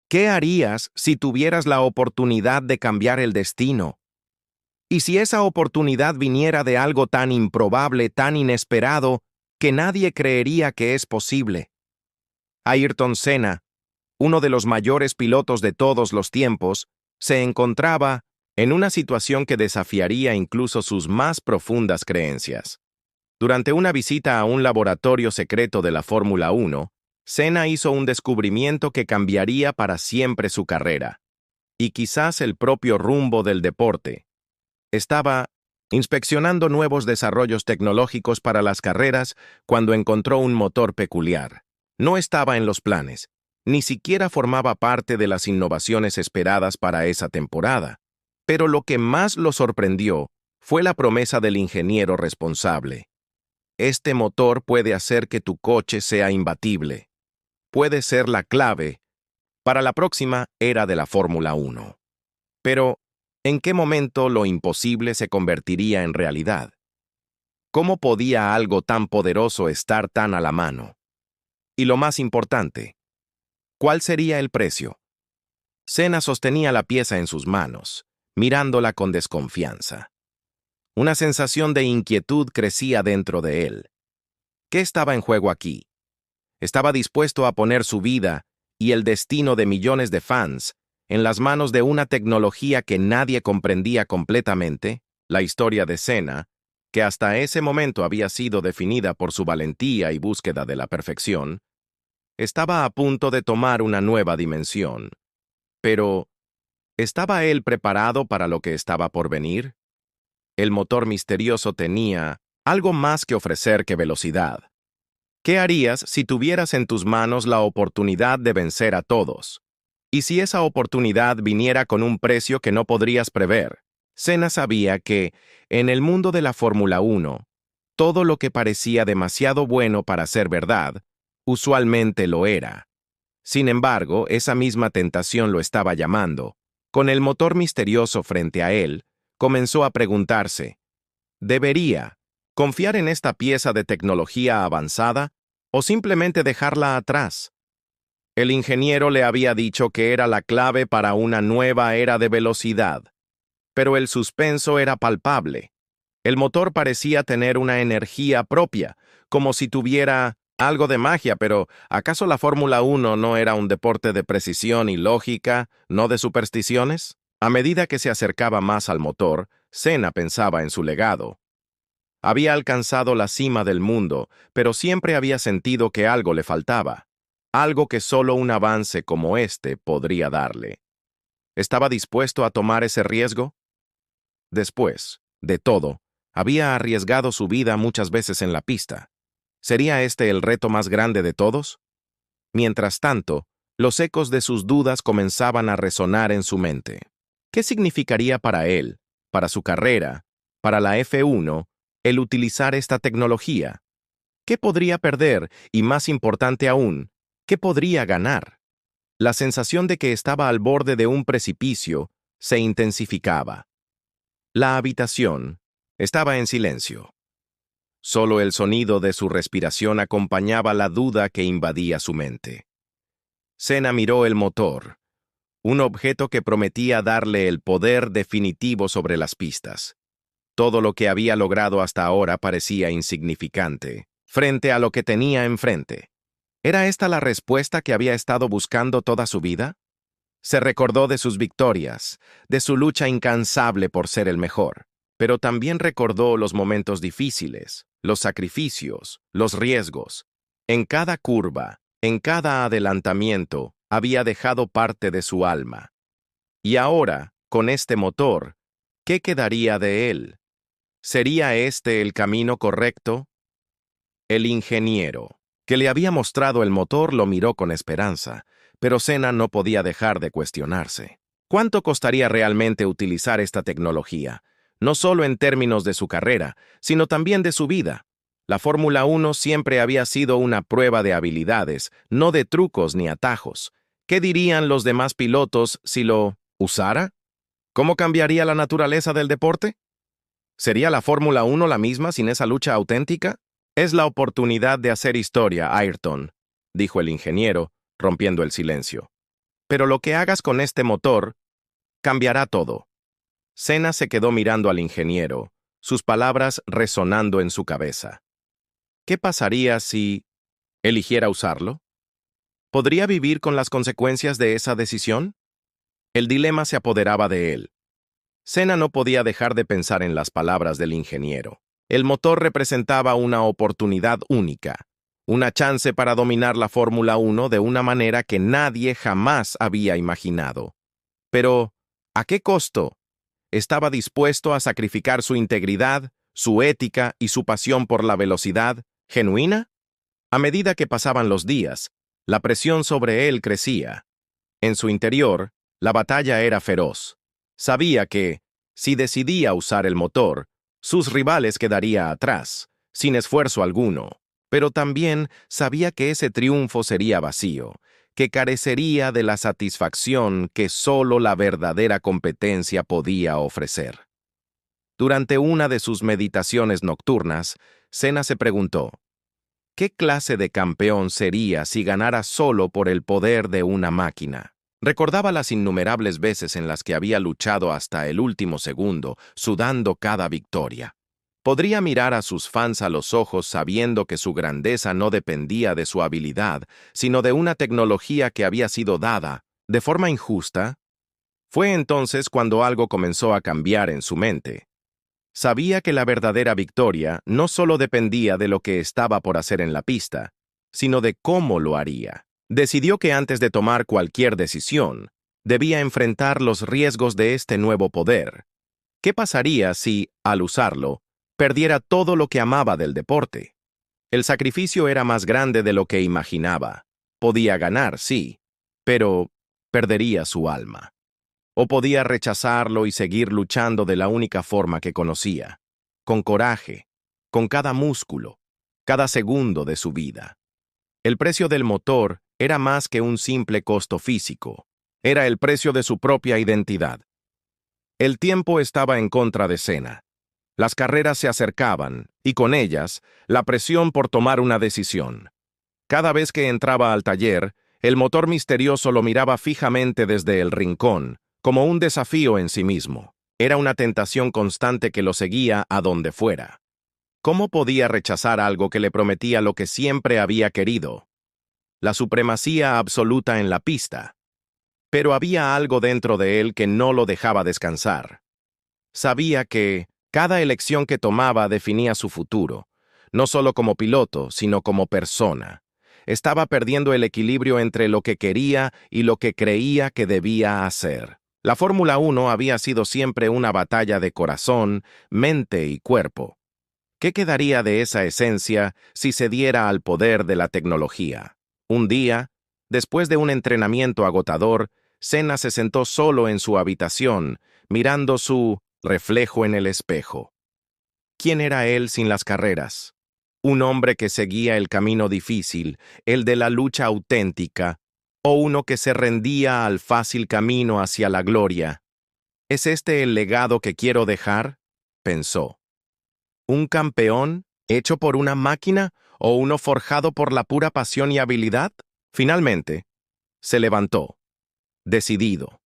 ¿Qué harías si tuvieras la oportunidad de cambiar el destino? ¿Y si esa oportunidad viniera de algo tan improbable, tan inesperado, que nadie creería que es posible? Ayrton Senna, uno de los mayores pilotos de todos los tiempos, se encontraba en una situación que desafiaría incluso sus más profundas creencias. Durante una visita a un laboratorio secreto de la Fórmula 1, Senna hizo un descubrimiento que cambiaría para siempre su carrera, y quizás el propio rumbo del deporte. Estaba inspeccionando nuevos desarrollos tecnológicos para las carreras cuando encontró un motor peculiar. No estaba en los planes, ni siquiera formaba parte de las innovaciones esperadas para esa temporada. Pero lo que más lo sorprendió fue la promesa del ingeniero responsable. Este motor puede hacer que tu coche sea imbatible. Puede ser la clave para la próxima era de la Fórmula 1. Pero, ¿en qué momento lo imposible se convertiría en realidad? ¿Cómo podía algo tan poderoso estar tan a la mano? Y lo más importante, ¿cuál sería el precio? Senna sostenía la pieza en sus manos, mirándola con desconfianza. Una sensación de inquietud crecía dentro de él. ¿Qué estaba en juego aquí? Estaba dispuesto a poner su vida y el destino de millones de fans en las manos de una tecnología que nadie comprendía completamente, la historia de Senna, que hasta ese momento había sido definida por su valentía y búsqueda de la perfección, estaba a punto de tomar una nueva dimensión. Pero, ¿estaba él preparado para lo que estaba por venir? El motor misterioso tenía algo más que ofrecer que velocidad. ¿Qué harías si tuvieras en tus manos la oportunidad de vencer a todos? ¿Y si esa oportunidad viniera con un precio que no podrías prever? Senna sabía que, en el mundo de la Fórmula 1, todo lo que parecía demasiado bueno para ser verdad, usualmente lo era. Sin embargo, esa misma tentación lo estaba llamando. Con el motor misterioso frente a él, comenzó a preguntarse, ¿debería confiar en esta pieza de tecnología avanzada o simplemente dejarla atrás? El ingeniero le había dicho que era la clave para una nueva era de velocidad, pero el suspenso era palpable. El motor parecía tener una energía propia, como si tuviera algo de magia, pero ¿acaso la Fórmula 1 no era un deporte de precisión y lógica, no de supersticiones? A medida que se acercaba más al motor, Senna pensaba en su legado. Había alcanzado la cima del mundo, pero siempre había sentido que algo le faltaba, algo que solo un avance como este podría darle. ¿Estaba dispuesto a tomar ese riesgo? Después, de todo, había arriesgado su vida muchas veces en la pista. ¿Sería este el reto más grande de todos? Mientras tanto, los ecos de sus dudas comenzaban a resonar en su mente. ¿Qué significaría para él, para su carrera, para la F1, el utilizar esta tecnología? ¿Qué podría perder y, más importante aún, qué podría ganar? La sensación de que estaba al borde de un precipicio se intensificaba. La habitación estaba en silencio. Solo el sonido de su respiración acompañaba la duda que invadía su mente. Senna miró el motor, un objeto que prometía darle el poder definitivo sobre las pistas. Todo lo que había logrado hasta ahora parecía insignificante, frente a lo que tenía enfrente. ¿Era esta la respuesta que había estado buscando toda su vida? Se recordó de sus victorias, de su lucha incansable por ser el mejor, pero también recordó los momentos difíciles, los sacrificios, los riesgos. En cada curva, en cada adelantamiento, había dejado parte de su alma. Y ahora, con este motor, ¿qué quedaría de él? ¿Sería este el camino correcto? El ingeniero, que le había mostrado el motor, lo miró con esperanza, pero Senna no podía dejar de cuestionarse. ¿Cuánto costaría realmente utilizar esta tecnología? No solo en términos de su carrera, sino también de su vida. La Fórmula 1 siempre había sido una prueba de habilidades, no de trucos ni atajos. ¿Qué dirían los demás pilotos si lo usara? ¿Cómo cambiaría la naturaleza del deporte? ¿Sería la Fórmula 1 la misma sin esa lucha auténtica? Es la oportunidad de hacer historia, Ayrton, dijo el ingeniero, rompiendo el silencio. Pero lo que hagas con este motor cambiará todo. Senna se quedó mirando al ingeniero, sus palabras resonando en su cabeza. ¿Qué pasaría si eligiera usarlo? ¿Podría vivir con las consecuencias de esa decisión? El dilema se apoderaba de él. Senna no podía dejar de pensar en las palabras del ingeniero. El motor representaba una oportunidad única, una chance para dominar la Fórmula 1 de una manera que nadie jamás había imaginado. Pero, ¿a qué costo? ¿Estaba dispuesto a sacrificar su integridad, su ética y su pasión por la velocidad genuina? A medida que pasaban los días, la presión sobre él crecía. En su interior, la batalla era feroz. Sabía que, si decidía usar el motor, sus rivales quedaría atrás, sin esfuerzo alguno. Pero también sabía que ese triunfo sería vacío, que carecería de la satisfacción que solo la verdadera competencia podía ofrecer. Durante una de sus meditaciones nocturnas, Senna se preguntó, ¿qué clase de campeón sería si ganara solo por el poder de una máquina? Recordaba las innumerables veces en las que había luchado hasta el último segundo, sudando cada victoria. Podría mirar a sus fans a los ojos sabiendo que su grandeza no dependía de su habilidad, sino de una tecnología que había sido dada, de forma injusta. Fue entonces cuando algo comenzó a cambiar en su mente. Sabía que la verdadera victoria no solo dependía de lo que estaba por hacer en la pista, sino de cómo lo haría. Decidió que antes de tomar cualquier decisión, debía enfrentar los riesgos de este nuevo poder. ¿Qué pasaría si, al usarlo, perdiera todo lo que amaba del deporte? El sacrificio era más grande de lo que imaginaba. Podía ganar, sí, pero perdería su alma. O podía rechazarlo y seguir luchando de la única forma que conocía, con coraje, con cada músculo, cada segundo de su vida. El precio del motor era más que un simple costo físico, era el precio de su propia identidad. El tiempo estaba en contra de Senna. Las carreras se acercaban, y con ellas, la presión por tomar una decisión. Cada vez que entraba al taller, el motor misterioso lo miraba fijamente desde el rincón, como un desafío en sí mismo. Era una tentación constante que lo seguía a donde fuera. ¿Cómo podía rechazar algo que le prometía lo que siempre había querido? La supremacía absoluta en la pista. Pero había algo dentro de él que no lo dejaba descansar. Sabía que cada elección que tomaba definía su futuro, no solo como piloto, sino como persona. Estaba perdiendo el equilibrio entre lo que quería y lo que creía que debía hacer. La Fórmula 1 había sido siempre una batalla de corazón, mente y cuerpo. ¿Qué quedaría de esa esencia si se diera al poder de la tecnología? Un día, después de un entrenamiento agotador, Senna se sentó solo en su habitación, mirando su reflejo en el espejo. ¿Quién era él sin las carreras? Un hombre que seguía el camino difícil, el de la lucha auténtica, o uno que se rendía al fácil camino hacia la gloria. ¿Es este el legado que quiero dejar?, pensó. ¿Un campeón hecho por una máquina o uno forjado por la pura pasión y habilidad? Finalmente, se levantó, decidido.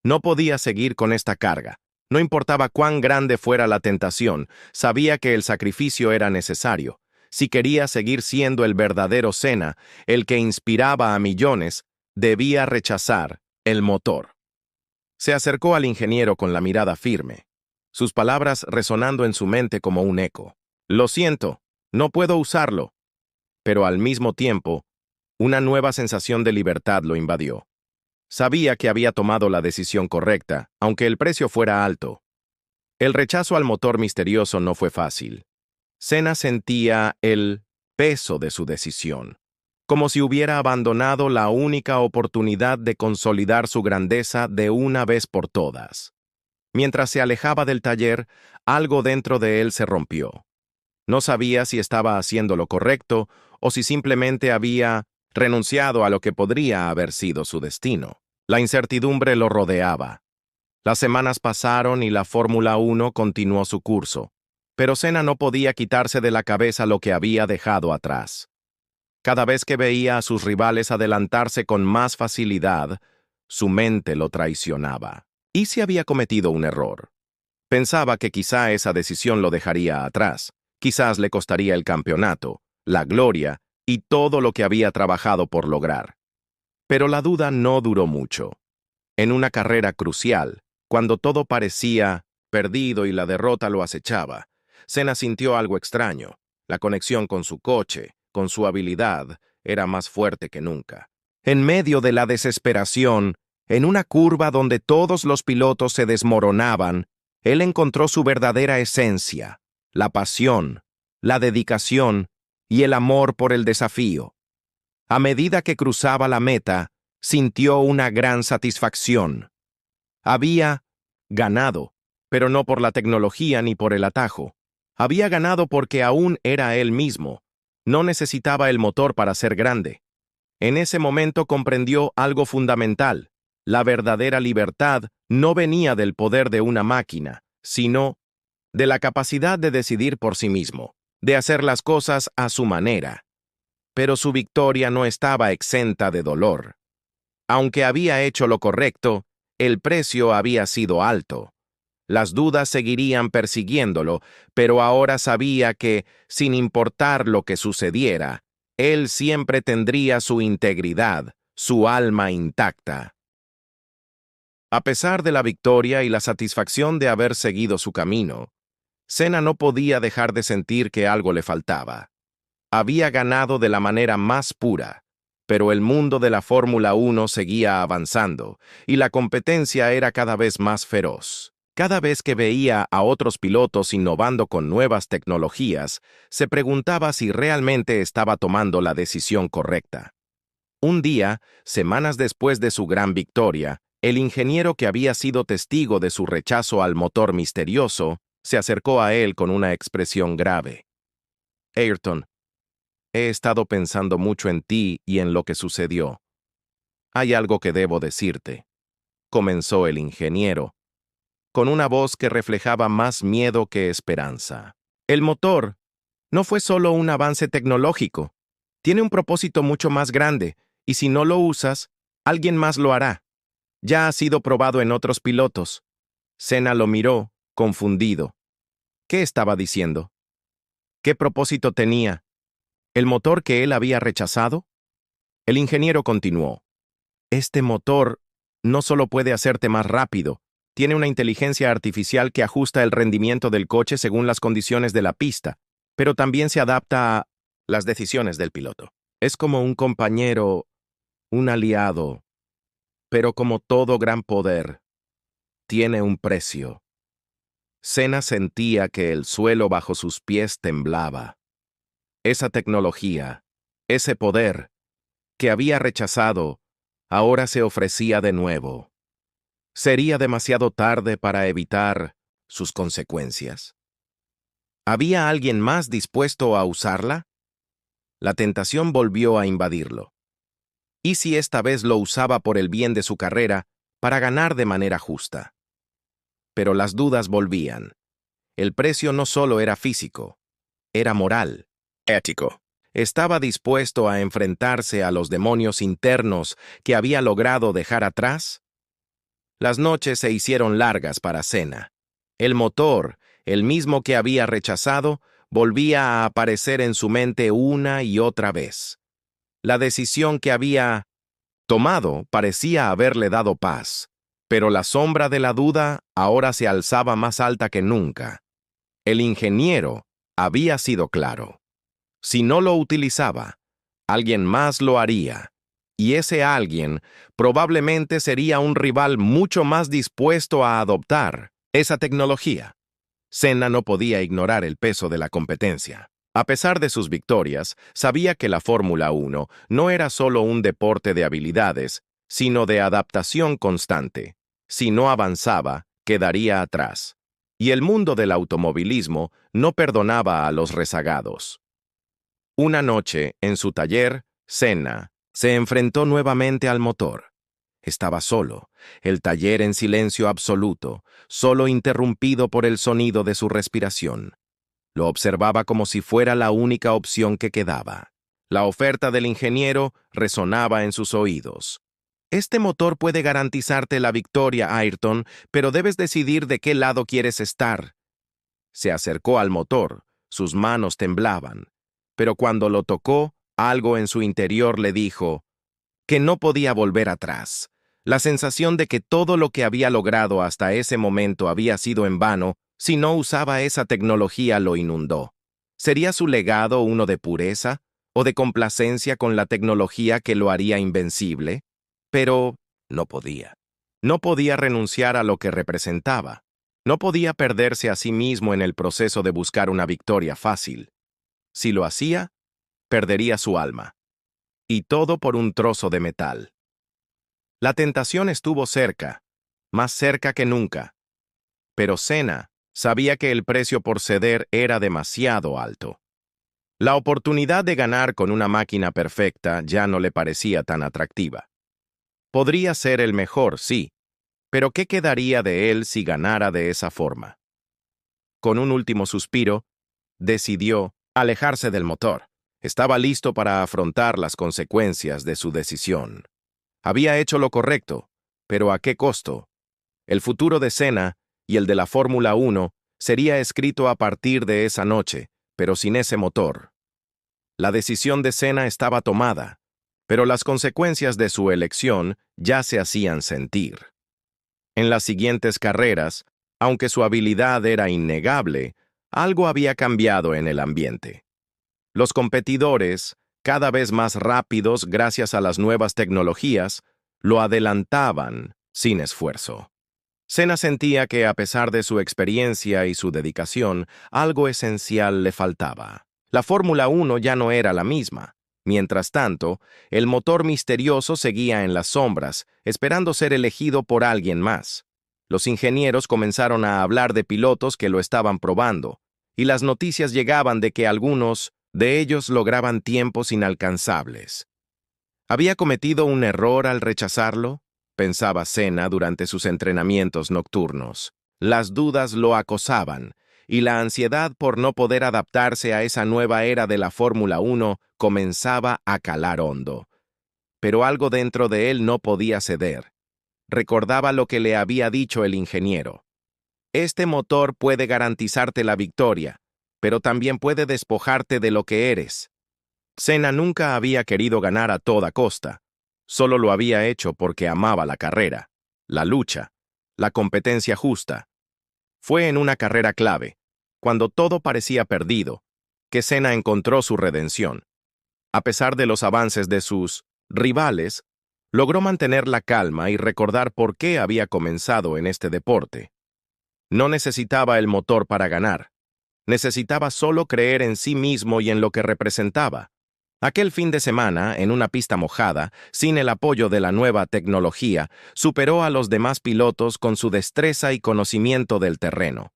No podía seguir con esta carga. No importaba cuán grande fuera la tentación, sabía que el sacrificio era necesario. Si quería seguir siendo el verdadero Senna, el que inspiraba a millones, debía rechazar el motor. Se acercó al ingeniero con la mirada firme, sus palabras resonando en su mente como un eco. Lo siento, no puedo usarlo. Pero al mismo tiempo, una nueva sensación de libertad lo invadió. Sabía que había tomado la decisión correcta, aunque el precio fuera alto. El rechazo al motor misterioso no fue fácil. Senna sentía el peso de su decisión, como si hubiera abandonado la única oportunidad de consolidar su grandeza de una vez por todas. Mientras se alejaba del taller, algo dentro de él se rompió. No sabía si estaba haciendo lo correcto o si simplemente había renunciado a lo que podría haber sido su destino. La incertidumbre lo rodeaba. Las semanas pasaron y la Fórmula 1 continuó su curso, pero Senna no podía quitarse de la cabeza lo que había dejado atrás. Cada vez que veía a sus rivales adelantarse con más facilidad, Su mente lo traicionaba. ¿Y si había cometido un error? Pensaba que quizá esa decisión lo dejaría atrás. Quizás le costaría el campeonato, la gloria y todo lo que había trabajado por lograr. Pero la duda no duró mucho. En una carrera crucial, cuando todo parecía perdido y la derrota lo acechaba, Senna sintió algo extraño. La conexión con su coche, con su habilidad, era más fuerte que nunca. En medio de la desesperación, en una curva donde todos los pilotos se desmoronaban, él encontró su verdadera esencia, la pasión, la dedicación y el amor por el desafío. A medida que cruzaba la meta, sintió una gran satisfacción. Había ganado, pero no por la tecnología ni por el atajo. Había ganado porque aún era él mismo. No necesitaba el motor para ser grande. En ese momento comprendió algo fundamental. La verdadera libertad no venía del poder de una máquina, sino de la capacidad de decidir por sí mismo, de hacer las cosas a su manera. Pero su victoria no estaba exenta de dolor. Aunque había hecho lo correcto, el precio había sido alto. Las dudas seguirían persiguiéndolo, pero ahora sabía que, sin importar lo que sucediera, él siempre tendría su integridad, su alma intacta. A pesar de la victoria y la satisfacción de haber seguido su camino, Senna no podía dejar de sentir que algo le faltaba. Había ganado de la manera más pura, pero el mundo de la Fórmula 1 seguía avanzando, y la competencia era cada vez más feroz. Cada vez que veía a otros pilotos innovando con nuevas tecnologías, se preguntaba si realmente estaba tomando la decisión correcta. Un día, semanas después de su gran victoria, el ingeniero que había sido testigo de su rechazo al motor misterioso, se acercó a él con una expresión grave. «Ayrton, he estado pensando mucho en ti y en lo que sucedió. Hay algo que debo decirte», comenzó el ingeniero, con una voz que reflejaba más miedo que esperanza. «El motor no fue solo un avance tecnológico. Tiene un propósito mucho más grande, y si no lo usas, alguien más lo hará. Ya ha sido probado en otros pilotos». Senna lo miró, confundido. ¿Qué estaba diciendo? ¿Qué propósito tenía? ¿El motor que él había rechazado? El ingeniero continuó. Este motor no solo puede hacerte más rápido, tiene una inteligencia artificial que ajusta el rendimiento del coche según las condiciones de la pista, pero también se adapta a las decisiones del piloto. Es como un compañero, un aliado, pero como todo gran poder, tiene un precio. Senna sentía que el suelo bajo sus pies temblaba. Esa tecnología, ese poder, que había rechazado, ahora se ofrecía de nuevo. ¿Sería demasiado tarde para evitar sus consecuencias? ¿Había alguien más dispuesto a usarla? La tentación volvió a invadirlo. ¿Y si esta vez lo usaba por el bien de su carrera, para ganar de manera justa? Pero las dudas volvían. El precio no solo era físico, era moral, ético. Estaba dispuesto a enfrentarse a los demonios internos que había logrado dejar atrás. Las noches se hicieron largas para Senna. El motor, el mismo que había rechazado, volvía a aparecer en su mente una y otra vez. La decisión que había tomado parecía haberle dado paz, pero la sombra de la duda ahora se alzaba más alta que nunca. El ingeniero había sido claro. Si no lo utilizaba, alguien más lo haría, y ese alguien probablemente sería un rival mucho más dispuesto a adoptar esa tecnología. Senna no podía ignorar el peso de la competencia. A pesar de sus victorias, sabía que la Fórmula 1 no era solo un deporte de habilidades, sino de adaptación constante. Si no avanzaba, quedaría atrás. Y el mundo del automovilismo no perdonaba a los rezagados. Una noche, en su taller, Senna se enfrentó nuevamente al motor. Estaba solo, el taller en silencio absoluto, solo interrumpido por el sonido de su respiración. Lo observaba como si fuera la única opción que quedaba. La oferta del ingeniero resonaba en sus oídos. Este motor puede garantizarte la victoria, Ayrton, pero debes decidir de qué lado quieres estar. Se acercó al motor, sus manos temblaban, pero cuando lo tocó, algo en su interior le dijo que no podía volver atrás. La sensación de que todo lo que había logrado hasta ese momento había sido en vano si no usaba esa tecnología lo inundó. ¿Sería su legado uno de pureza o de complacencia con la tecnología que lo haría invencible? Pero no podía. No podía renunciar a lo que representaba. No podía perderse a sí mismo en el proceso de buscar una victoria fácil. Si lo hacía, perdería su alma. Y todo por un trozo de metal. La tentación estuvo cerca, más cerca que nunca. Pero Senna sabía que el precio por ceder era demasiado alto. La oportunidad de ganar con una máquina perfecta ya no le parecía tan atractiva. Podría ser el mejor, sí, pero ¿qué quedaría de él si ganara de esa forma? Con un último suspiro, decidió alejarse del motor. Estaba listo para afrontar las consecuencias de su decisión. Había hecho lo correcto, pero ¿a qué costo? El futuro de Senna y el de la Fórmula 1 sería escrito a partir de esa noche, pero sin ese motor. La decisión de Senna estaba tomada, pero las consecuencias de su elección ya se hacían sentir. En las siguientes carreras, aunque su habilidad era innegable, algo había cambiado en el ambiente. Los competidores, cada vez más rápidos gracias a las nuevas tecnologías, lo adelantaban sin esfuerzo. Senna sentía que, a pesar de su experiencia y su dedicación, algo esencial le faltaba. La Fórmula 1 ya no era la misma. Mientras tanto, el motor misterioso seguía en las sombras, esperando ser elegido por alguien más. Los ingenieros comenzaron a hablar de pilotos que lo estaban probando, y las noticias llegaban de que algunos de ellos lograban tiempos inalcanzables. ¿Había cometido un error al rechazarlo?, pensaba Senna durante sus entrenamientos nocturnos. Las dudas lo acosaban, y la ansiedad por no poder adaptarse a esa nueva era de la Fórmula 1 comenzaba a calar hondo. Pero algo dentro de él no podía ceder. Recordaba lo que le había dicho el ingeniero. Este motor puede garantizarte la victoria, pero también puede despojarte de lo que eres. Senna nunca había querido ganar a toda costa. Solo lo había hecho porque amaba la carrera, la lucha, la competencia justa. Fue en una carrera clave, cuando todo parecía perdido, que Senna encontró su redención. A pesar de los avances de sus rivales, logró mantener la calma y recordar por qué había comenzado en este deporte. No necesitaba el motor para ganar. Necesitaba solo creer en sí mismo y en lo que representaba. Aquel fin de semana, en una pista mojada, sin el apoyo de la nueva tecnología, superó a los demás pilotos con su destreza y conocimiento del terreno.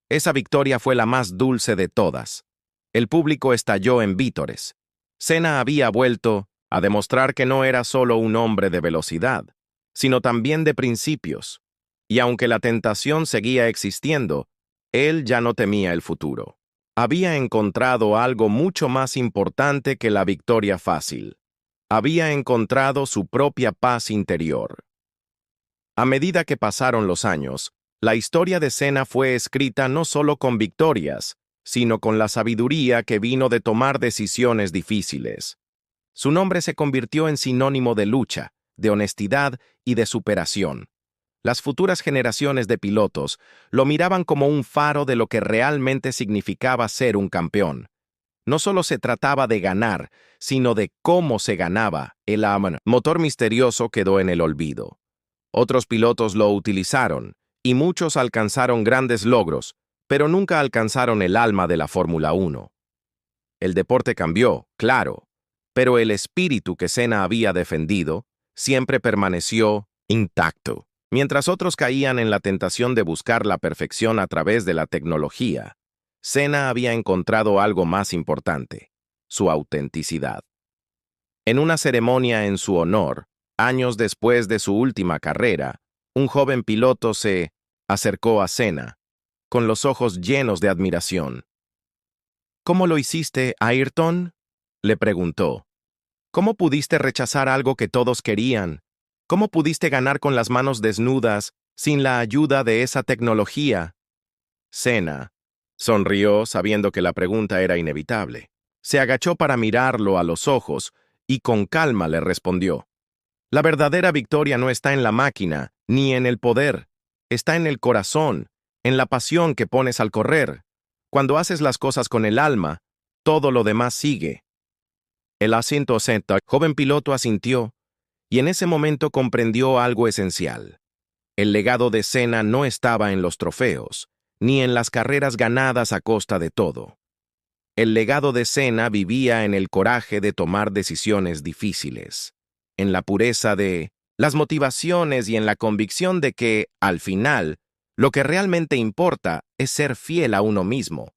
Esa victoria fue la más dulce de todas. El público estalló en vítores. Senna había vuelto a demostrar que no era solo un hombre de velocidad, sino también de principios. Y aunque la tentación seguía existiendo, él ya no temía el futuro. Había encontrado algo mucho más importante que la victoria fácil. Había encontrado su propia paz interior. A medida que pasaron los años, la historia de Senna fue escrita no solo con victorias, sino con la sabiduría que vino de tomar decisiones difíciles. Su nombre se convirtió en sinónimo de lucha, de honestidad y de superación. Las futuras generaciones de pilotos lo miraban como un faro de lo que realmente significaba ser un campeón. No solo se trataba de ganar, sino de cómo se ganaba. El motor misterioso quedó en el olvido. Otros pilotos lo utilizaron, y muchos alcanzaron grandes logros, pero nunca alcanzaron el alma de la Fórmula 1. El deporte cambió, claro, pero el espíritu que Senna había defendido siempre permaneció intacto. Mientras otros caían en la tentación de buscar la perfección a través de la tecnología, Senna había encontrado algo más importante: su autenticidad. En una ceremonia en su honor, años después de su última carrera, un joven piloto se acercó a Senna, con los ojos llenos de admiración. ¿Cómo lo hiciste, Ayrton?, le preguntó. ¿Cómo pudiste rechazar algo que todos querían ¿Cómo pudiste ganar con las manos desnudas sin la ayuda de esa tecnología? Senna sonrió sabiendo que la pregunta era inevitable. Se agachó para mirarlo a los ojos y con calma le respondió. La verdadera victoria no está en la máquina, ni en el poder. Está en el corazón, en la pasión que pones al correr. Cuando haces las cosas con el alma, todo lo demás sigue. El asiento senta, joven piloto asintió, y en ese momento comprendió algo esencial. El legado de Senna no estaba en los trofeos, ni en las carreras ganadas a costa de todo. El legado de Senna vivía en el coraje de tomar decisiones difíciles, en la pureza de las motivaciones y en la convicción de que, al final, lo que realmente importa es ser fiel a uno mismo,